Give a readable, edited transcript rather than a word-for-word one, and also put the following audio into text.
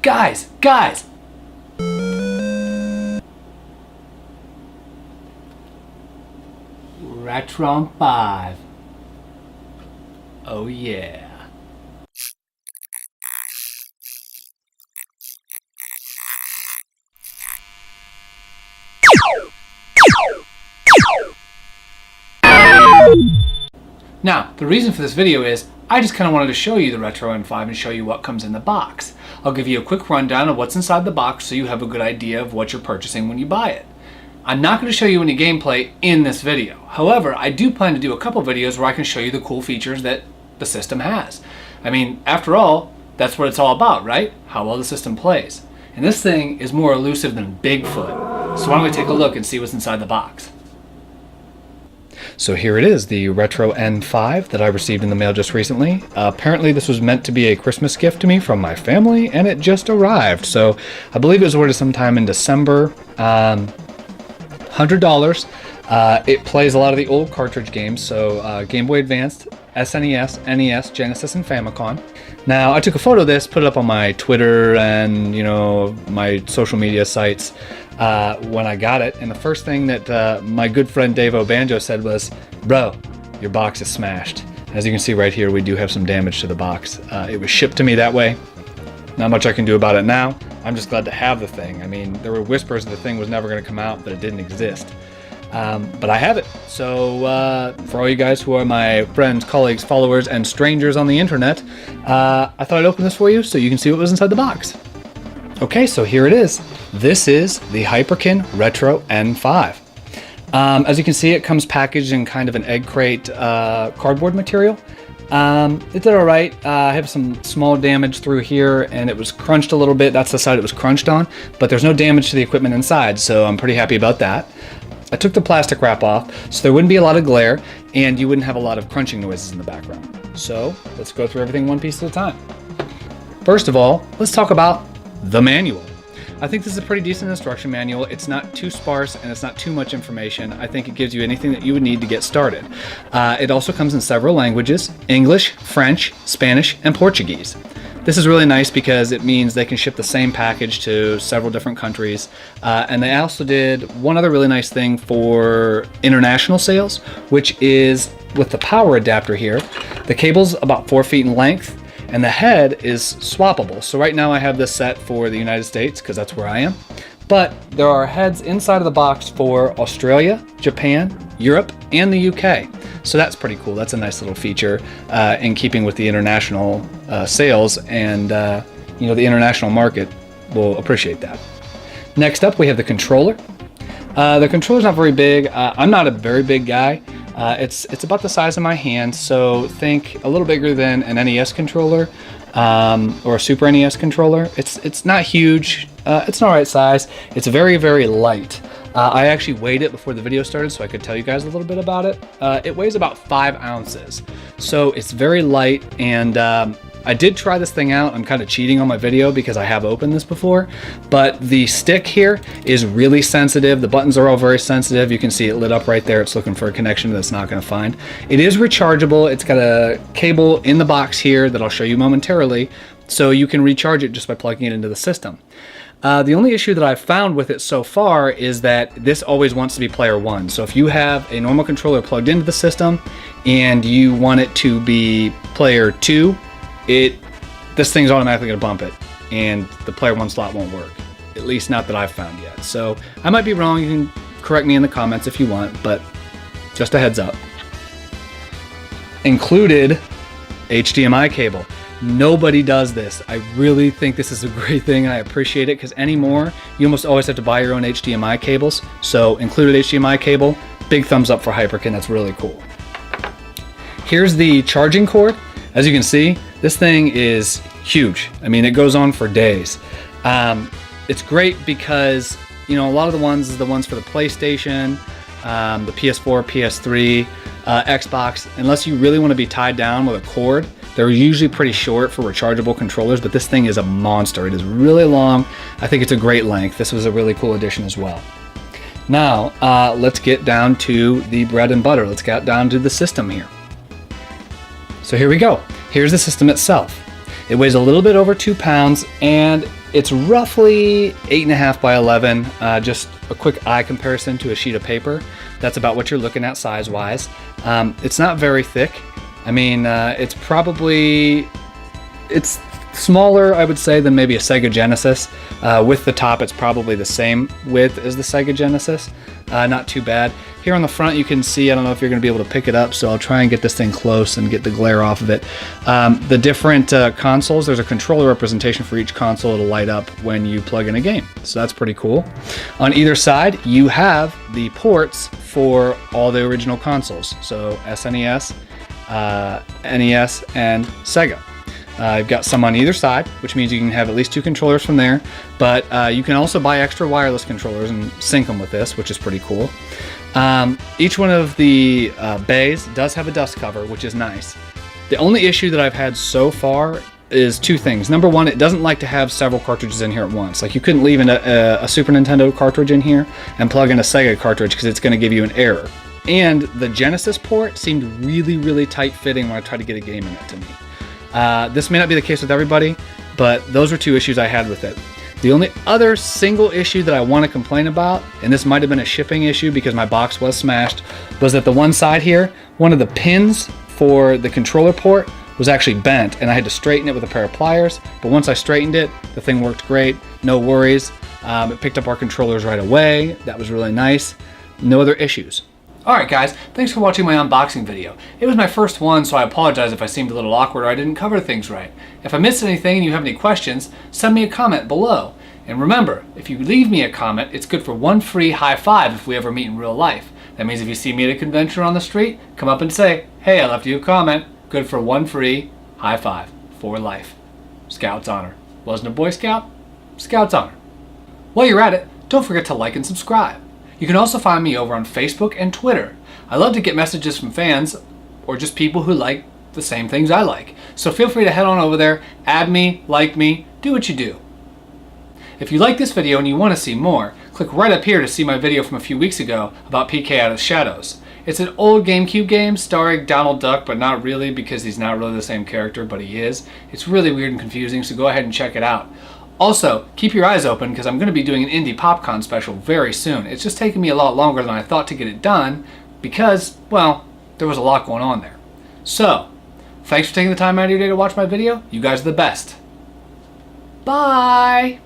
Guys! Retron 5. Oh yeah. Now, the reason for this video is I just kind of wanted to show you the Retron 5 and show you what comes in the box. I'll give you a quick rundown of what's inside the box so you have a good idea of what you're purchasing when you buy it. I'm not going to show you any gameplay in this video. However, I do plan to do a couple videos where I can show you the cool features that the system has. I mean, after all, that's what it's all about, right? How well the system plays. And this thing is more elusive than Bigfoot. So why don't we take a look and see what's inside the box. So here it is, the Retro N5 that I received in the mail just recently. Apparently this was meant to be a Christmas gift to me from my family, and it just arrived. So I believe it was ordered sometime in December. $100. It plays a lot of the old cartridge games, so Game Boy Advance, SNES, NES, Genesis, and Famicom. Now, I took a photo of this, put it up on my Twitter and, my social media sites when I got it, and the first thing that my good friend Dave O'Banjo said was, "Bro, your box is smashed." As you can see right here, we do have some damage to the box. It was shipped to me that way. Not much I can do about it now. I'm just glad to have the thing. I mean, there were whispers that the thing was never going to come out, that it didn't exist. But I have it. So for all you guys who are my friends, colleagues, followers, and strangers on the internet, I thought I'd open this for you so you can see what was inside the box. Okay, so here it is. This is the Hyperkin Retro N5. As you can see, it comes packaged in kind of an egg crate cardboard material. It did all right. I have some small damage through here, and it was crunched a little bit. That's the side it was crunched on, but there's no damage to the equipment inside, so I'm pretty happy about that. I took the plastic wrap off, so there wouldn't be a lot of glare, and you wouldn't have a lot of crunching noises in the background. So let's go through everything one piece at a time. First of all, let's talk about the manual. I think this is a pretty decent instruction manual. It's not too sparse and it's not too much information. I think it gives you anything that you would need to get started. It also comes in several languages: English, French, Spanish, and Portuguese. This is really nice because it means they can ship the same package to several different countries. And they also did one other really nice thing for international sales, which is with the power adapter here. The cable's about 4 feet in length, and the head is swappable. So right now I have this set for the United States because that's where I am. But there are heads inside of the box for Australia, Japan, Europe, and the UK. So that's pretty cool. That's a nice little feature in keeping with the international sales, and the international market will appreciate that. Next up, we have the controller. The controller's not very big. I'm not a very big guy. It's about the size of my hand, so think a little bigger than an NES controller or a Super NES controller. It's not huge. It's an alright size. It's very, very light. I actually weighed it before the video started so I could tell you guys a little bit about it. It weighs about 5 ounces, so it's very light, and I did try this thing out. I'm kind of cheating on my video because I have opened this before, but the stick here is really sensitive. The buttons are all very sensitive. You can see it lit up right there. It's looking for a connection that it's not going to find. It is rechargeable. It's got a cable in the box here that I'll show you momentarily, so you can recharge it just by plugging it into the system. The only issue that I've found with it so far is that this always wants to be player one. So if you have a normal controller plugged into the system and you want it to be player two, this thing's automatically going to bump it, and the player one slot won't work. At least not that I've found yet. So I might be wrong. You can correct me in the comments if you want, but just a heads up. Included HDMI cable. Nobody does this. I really think this is a great thing, and I appreciate it, because anymore you almost always have to buy your own HDMI cables. So included HDMI cable. Big thumbs up for Hyperkin. That's really cool. Here's the charging cord. As you can see, this thing is huge. I mean, it goes on for days. It's great because, a lot of the ones is the ones for the PlayStation, the PS4, PS3, Xbox. Unless you really want to be tied down with a cord, they're usually pretty short for rechargeable controllers, but this thing is a monster. It is really long. I think it's a great length. This was a really cool addition as well. Now, let's get down to the bread and butter. Let's get down to the system here. So here we go. Here's the system itself. It weighs a little bit over 2 pounds, and It's roughly 8.5 by 11. Just a quick eye comparison to a sheet of paper. That's about what you're looking at size-wise. It's not very thick. I mean, it's smaller, I would say, than maybe a Sega Genesis. With the top, it's probably the same width as the Sega Genesis. Not too bad. Here on the front, you can see, I don't know if you're going to be able to pick it up, so I'll try and get this thing close and get the glare off of it. The different consoles, there's a controller representation for each console. It'll light up when you plug in a game, so that's pretty cool. On either side, you have the ports for all the original consoles, so SNES, NES, and Sega. I've got some on either side, which means you can have at least 2 controllers from there, but you can also buy extra wireless controllers and sync them with this, which is pretty cool. Each one of the bays does have a dust cover, which is nice. The only issue that I've had so far is 2 things. Number one, it doesn't like to have several cartridges in here at once. Like, you couldn't leave a Super Nintendo cartridge in here and plug in a Sega cartridge because it's going to give you an error. And the Genesis port seemed really, really tight fitting when I tried to get a game in it to me. This may not be the case with everybody, but those were 2 issues I had with it. The only other single issue that I want to complain about, and this might have been a shipping issue because my box was smashed, was that the one side here, one of the pins for the controller port was actually bent, and I had to straighten it with a pair of pliers. But once I straightened it, the thing worked great, no worries. It picked up our controllers right away. That was really nice. No other issues. Alright guys, thanks for watching my unboxing video. It was my first one, so I apologize if I seemed a little awkward or I didn't cover things right. If I missed anything and you have any questions, send me a comment below. And remember, if you leave me a comment, it's good for 1 free high five if we ever meet in real life. That means if you see me at a convention or on the street, come up and say, hey, I left you a comment. Good for 1 free high five for life. Scout's honor. Wasn't a Boy Scout? Scout's honor. While you're at it, don't forget to like and subscribe. You can also find me over on Facebook and Twitter. I love to get messages from fans or just people who like the same things I like. So feel free to head on over there, add me, like me, do what you do. If you like this video and you want to see more, click right up here to see my video from a few weeks ago about PK Out of the Shadows. It's an old GameCube game starring Donald Duck, but not really because he's not really the same character, but he is. It's really weird and confusing, so go ahead and check it out. Also, keep your eyes open because I'm going to be doing an Indie PopCon special very soon. It's just taken me a lot longer than I thought to get it done because, well, there was a lot going on there. So, thanks for taking the time out of your day to watch my video. You guys are the best. Bye!